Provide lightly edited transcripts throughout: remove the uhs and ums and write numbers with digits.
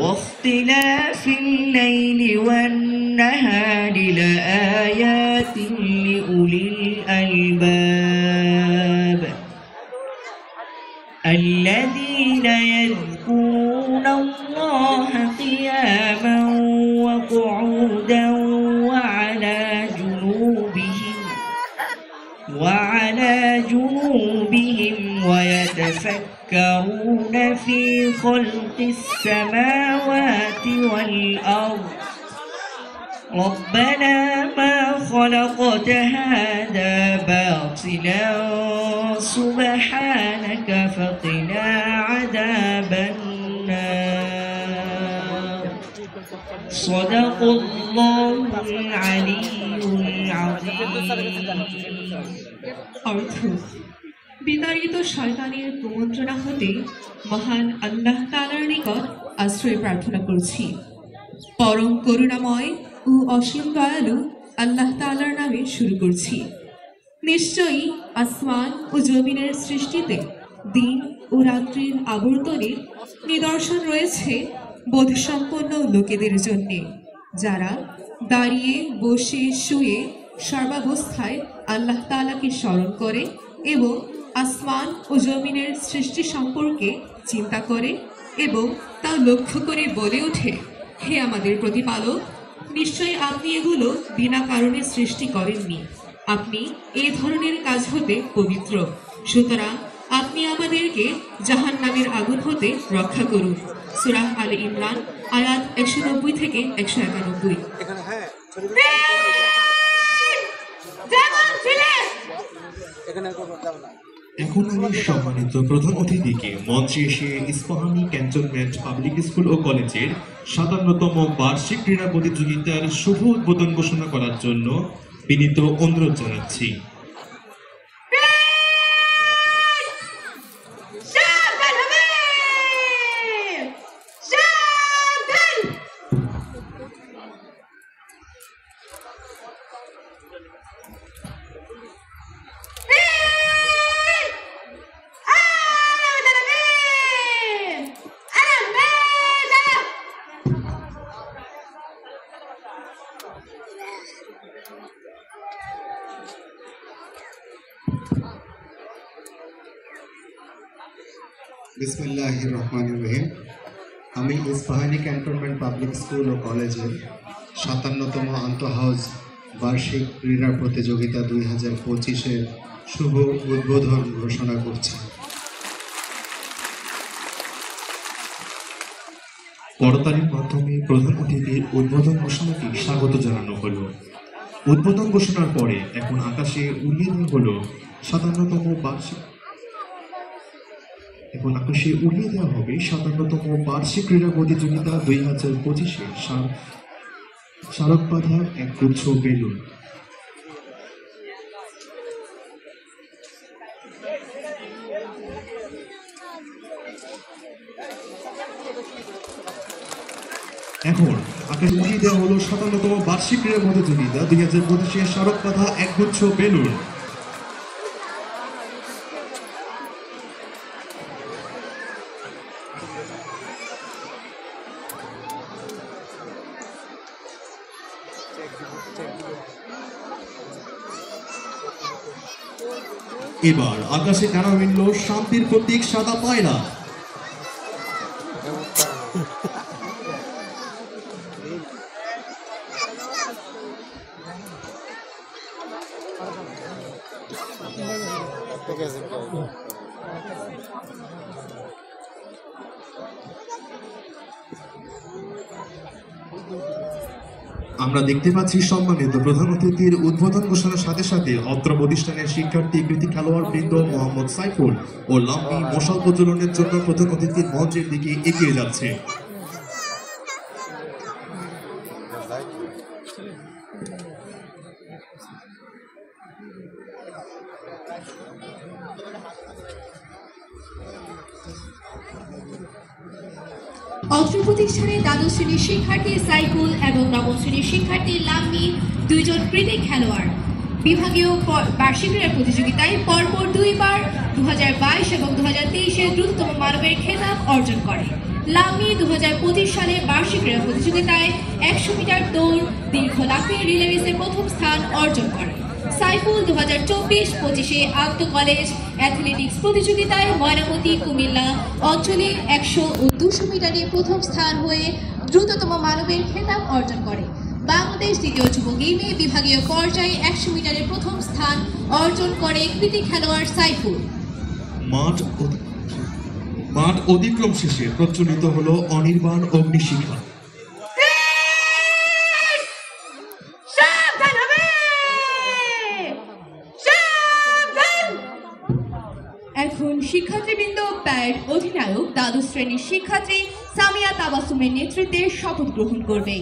واختلاف الليل والنهار لآيات لأولي الألباب الذين يذكرون الله قياما وقعودا وعلى جنوبهم ويتفكرون في خلق السماوات والأرض ربنا ما خلقت هذا باطلا سبحانك فقنا عذاب النار صدق الله العلي العظيم। অর্থ বিতাড়িত শয়তানের কুমন্ত্রণা হতে মহান আল্লাহ তাআলার নিকট আশ্রয় প্রার্থনা করছি। পরম করুণাময় ও অসীম দয়ালু আল্লাহ তাআলার নামে শুরু করছি। নিশ্চয়ই আসমান ও জমিনের সৃষ্টিতে দিন ও রাত্রির আবর্তনের নিদর্শন রয়েছে বোধসম্পন্ন লোকেদের জন্য, যারা দাঁড়িয়ে বসে শুয়ে সর্বাবস্থায় আল্লাহ তাআলাকে স্মরণ করে এবং আসমান ও জমিনের সৃষ্টি সম্পর্কে চিন্তা করে এবং তা লক্ষ্য করে বলে ওঠে, হে আমাদের প্রতিপালক, নিশ্চয়ই আপনি এগুলো বিনা কারণে সৃষ্টি করেননি। আপনি এই ধরনের কাজ হতে পবিত্র, সুতরাং আপনি আমাদেরকে জাহান্নামের আগুন হতে রক্ষা করুন। সূরা আলে ইমরান আয়াত 190 থেকে 191। এখন আমি সম্মানিত প্রধান অতিথিকে মঞ্চে এসে ইস্পাহানি ক্যান্টনমেন্ট পাবলিক স্কুল ও কলেজের 57তম বার্ষিক ক্রীড়া প্রতিযোগিতার শুভ উদ্বোধন ঘোষণা করার জন্য বিনীত অনুরোধ জানাচ্ছি। বিসমিল্লাহির রহমানির রহিম। আমি ইস্পাহানি ক্যান্টনমেন্ট পাবলিক স্কুল ও কলেজের 57তম আন্তঃহাউজ বার্ষিক ক্রীড়া প্রতিযোগিতা 2025-এর শুভ উদ্বোধন ঘোষণা করছি। করতালির মাধ্যমে প্রধান অতিথির উদ্বোধন ঘোষণাকে স্বাগত জানানো হলো। উদ্বোধন ঘোষণার পরে এখন আকাশে উড়িয়ে দেওয়া হলো 57তম বার্ষিক বার্ষিক ক্রীড়া প্রতিযোগিতা 2025-এর স্মারক বাঁধা এক গুচ্ছ বেলুন। এখন আকাশে উড়িয়ে দেওয়া হলো 57তম বার্ষিক ক্রীড়া প্রতিযোগিতা 2025-এর স্মারক বাঁধা এক গুচ্ছ বেলুন। এবার আকাশে ডানা মিলল শান্তির প্রতীক সাদা পায়রা। আমরা দেখতে পাচ্ছি সম্মানিত প্রধান অতিথির উদ্বোধন ঘোষণার সাথে সাথে অত্র প্রতিষ্ঠানের শিক্ষার্থী কৃতি খেলোয়াড় বৃন্দ মোহাম্মদ সাইফুল ও লাম্পি মশাল প্রজ্বলনের জন্য প্রধান অতিথির মঞ্চের দিকে এগিয়ে যাচ্ছে। অত্র প্রতিষ্ঠানের দ্বাদশ শ্রেণীর শিক্ষার্থী সাইকুল এবং নবম শ্রেণীর শিক্ষার্থী লাম্মি দুইজন কৃতি খেলোয়াড় বিভাগীয় বার্ষিক ক্রীড়া প্রতিযোগিতায় পরপর 2বার 2022 এবং 2023 এর দ্রুততম মানবের খেতাব অর্জন করে। লামি 2025 সালে বার্ষিক ক্রীড়া প্রতিযোগিতায় 100 মিটার দৌড় দীর্ঘ লাফে রিলে রেসে প্রথম স্থান অর্জন করে। সাইফুল 2024-25 আন্তঃ কলেজ অ্যাথলেটিক্স প্রতিযোগিতায় ময়নামতি কুমিল্লা অঞ্চলে 100 ও 200 মিটারে প্রথম স্থান হয়ে দ্রুততম মানবের খেতাব অর্জন করে। বাংলাদেশ দ্বিতীয় যুব গেমে বিভাগীয় পর্যায়ে 100 মিটারে প্রথম স্থান অর্জন করে কৃতি খেলোয়াড় সাইফুল। মাঠ অতিক্রম শেষে প্রচলিত হলো অনির্বাণ অগ্নিশিখা। এখন শিক্ষার্থীবৃন্দ প্যাড অধিনায়ক দ্বাদশ শ্রেণীর শিক্ষার্থী সামিয়া তাবাসুমের নেতৃত্বে শপথ গ্রহণ করবে।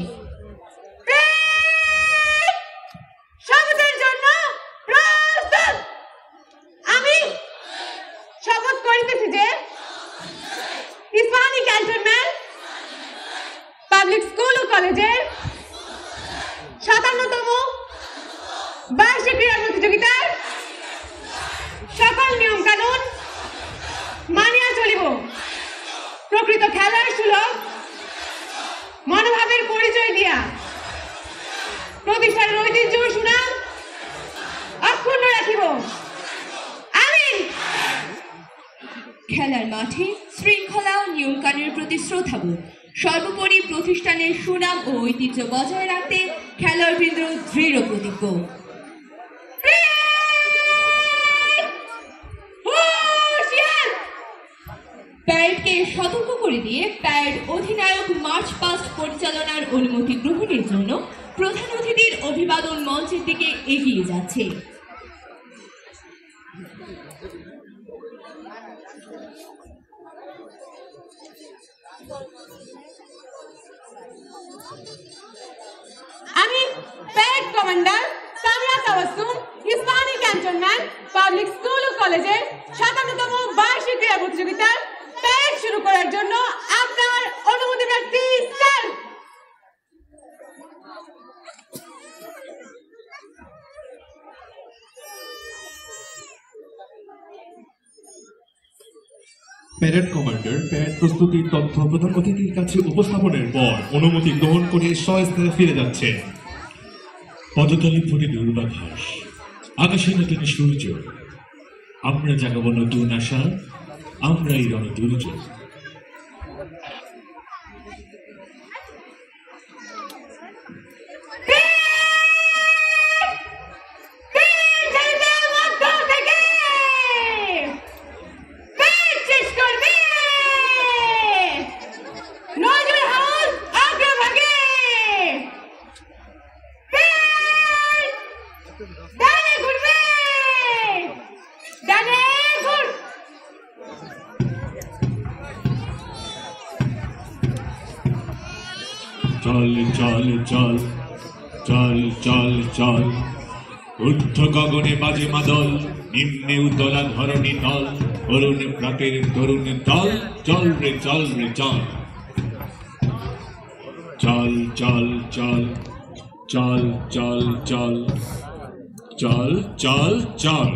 শপথের জন্য প্রস্তুত। আমি শপথ করিতেছি যে ইস্পাহানী ক্যান্টনমেন্ট পাবলিক স্কুল ও কলেজের 57তম বার্ষিক ক্রীড়া প্রতিযোগিতার সকল নিয়ম কানুন মানিয়া চলিব। প্রকৃত খেলার সুলভ মনোভাবের পরিচয় দিয়া প্রতিষ্ঠানের ঐতিহ্য ও সুনাম অক্ষুণ্ণ রাখিব। আমি খেলার মাঠে শৃঙ্খলা ও নিয়মকানুনের প্রতি শ্রদ্ধাবোধ, সর্বোপরি প্রতিষ্ঠানের সুনাম ও ঐতিহ্য বজায় রাখতে খেলোয়াড়বৃন্দ দৃঢ় প্রতিজ্ঞ। প্যারেডকে সতর্ক করে দিয়ে প্যারেড অধিনায়ক মার্চ পাস্ট পরিচালনার অনুমতি গ্রহণের জন্য প্রধান অতিথির অভিবাদন মঞ্চের দিকে এগিয়ে যাচ্ছে। আমি parade commander Samia Tabassum Ispahani cantonment public school ও কলেজের 57তম বার্ষিক ক্রীড়া প্রতিযোগিতার প্যারেড শুরু করার জন্য আপনার অনুমতি প্রার্থী স্যার। প্যারেড কমান্ডার প্যারেড প্রস্তুতির তথ্য প্রধান অতিথির কাছে উপস্থাপনের পর অনুমতি গ্রহণ করে স্বস্থানে ফিরে যাচ্ছে। পদতলে ফুটে দুর্বাঘাস, আকাশে নতুন সূর্য, আমরা জাগাবো নতুন আশা, আমরাই রণদুর্য। চল চল চল চল চল চল, ঊর্ধ্ব গগনে বাজে মাদল, নিম্নে উতলা ধরণী তল, অরুণ প্রাতের তরুণ দল, চল রে চল রে চল। চল চল চল চল চল চল চল চল চল।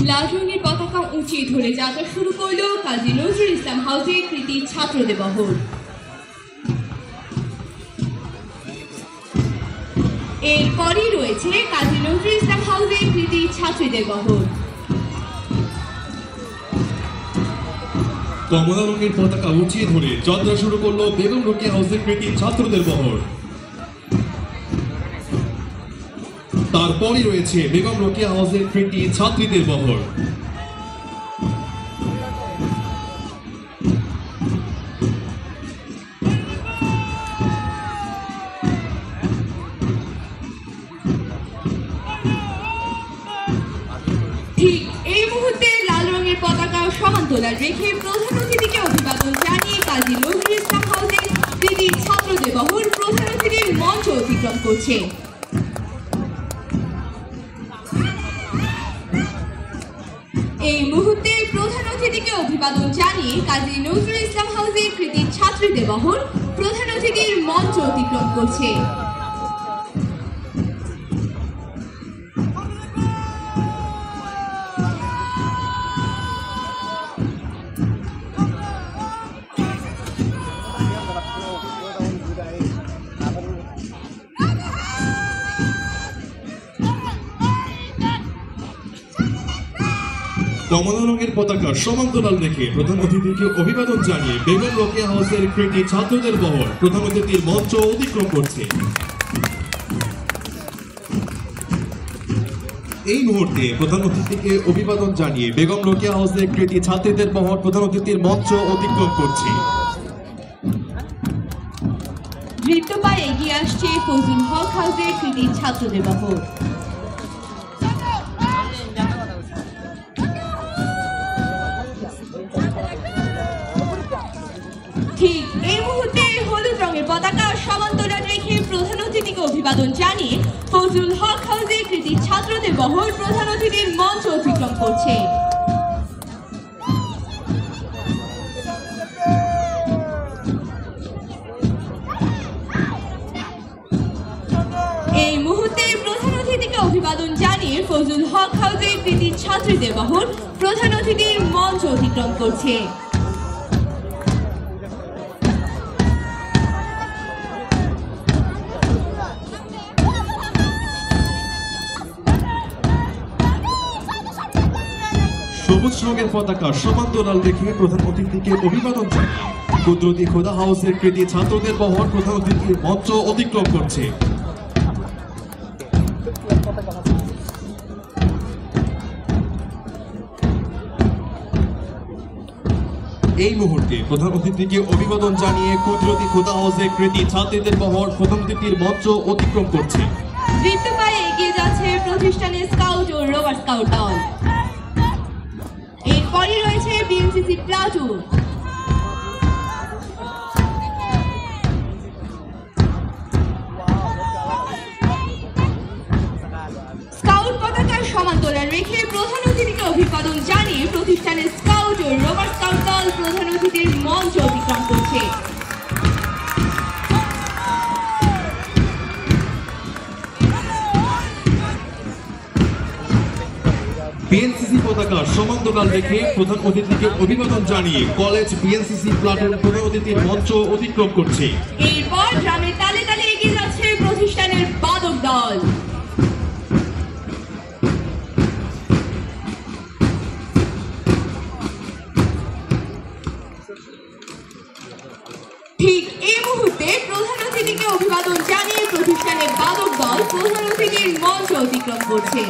লাল রঙের পতাকা উঁচিয়ে ধরে যাত্রা শুরু করল কাজী নজরুল ইসলাম হাউজের কৃতি ছাত্রদের বহর। এরপরই রয়েছে কাজী নজরুল ইসলাম হাউজের কৃতি ছাত্রীদের বহর। কমলা রঙের পতাকা উঁচিয়ে ধরে যাত্রা শুরু করলো বেগম রোকেয়া হাউসের কৃতি ছাত্রদের বহর। তারপরই রয়েছে বেগম রোকেয়া হাউসের কৃতি ছাত্রীদের বহর। ঠিক এই মুহূর্তে লাল রঙের পতাকা সমান্তরাল রেখে প্রধান অতিথিকে অভিবাদন জানিয়ে কাজী নজরুল ইসলাম হাউসের কৃতি ছাত্র অতিক্রম করছে। এই মুহূর্তে প্রধান অতিথিকে অভিবাদন জানিয়ে কাজী নজরুল ইসলাম হাউসের কৃতি ছাত্রীদের বহর প্রধান অতিথির মঞ্চ অতিক্রম করছে। কমলা রঙের পতাকা সমান্তরাল রেখে প্রধান অতিথিকে অভিবাদন জানিয়ে বেগম রোকেয়া হাউসের কৃতি ছাত্রদের বহর প্রধান অতিথির মঞ্চ অতিক্রম করছে। এই মুহূর্তে প্রধান অতিথিকে অভিবাদন জানিয়ে বেগম রোকেয়া হাউসের কৃতি ছাত্রীদের বহর প্রধান অতিথির মঞ্চ অতিক্রম করছে। নৃত্য পায়ে এগিয়ে আসছে ফজলুল হক হাউসের কৃতি ছাত্রদের বহর। ঠিক এই মুহূর্তে হলুদ রঙের পতাকা সমান্তরাল রেখে প্রধান অতিথিকে অভিবাদন জানিয়ে ফজলুল হক হাউসের কৃতি ছাত্রদের বহর প্রধান অতিথির মঞ্চ অতিক্রম করছে। এই মুহূর্তে প্রধান অতিথিকে অভিবাদন জানিয়ে ফজলুল হক হাউসের কৃতি ছাত্রীদের বহর প্রধান অতিথির মঞ্চ অতিক্রম করছে। সবুজ রঙের পতাকা সমান্তরাল রেখে প্রধান অতিথিকে অভিবাদন জানিয়ে কুদরতি খোদা হাউসের কৃতি ছাত্রদের বহর প্রধান অতিথির মঞ্চ অতিক্রম করছে। এই মুহূর্তে প্রধান অতিথিকে অভিবাদন জানিয়ে কুদরতি খোদা হাউসের কৃতি ছাত্রীদের বহর প্রধান অতিথির মঞ্চ অতিক্রম করছে। নৃত্য পায়ে এগিয়ে যাচ্ছে প্রতিষ্ঠানের স্কাউট ও রোভার স্কাউট দল। এরপরই রয়েছে বিএনসিসি প্লাটুন। স্কাউট পতাকার সমান্তরাল রেখে প্রধান অতিথিকে অভিবাদন জানিয়ে প্রতিষ্ঠানের স্কাউট ও রোভার স্কাউট দল প্রধান অতিথির মঞ্চ অতিক্রম করছে। বিএনসিসি পতাকা সমান্তরাল রেখে প্রধান অতিথিকে অভিবাদন জানিয়ে কলেজ বিএনসিসি প্লাটুন প্রধান অতিথির মঞ্চ অতিক্রম করছে। এরপর ড্রামের তালে তালে এগিয়ে যাচ্ছে প্রতিষ্ঠানের বাদক দল। ঠিক এই মুহূর্তে প্রধান অতিথিকে অভিবাদন জানিয়ে প্রতিষ্ঠানের বাদক দল প্রধান অতিথির মঞ্চ অতিক্রম করছে।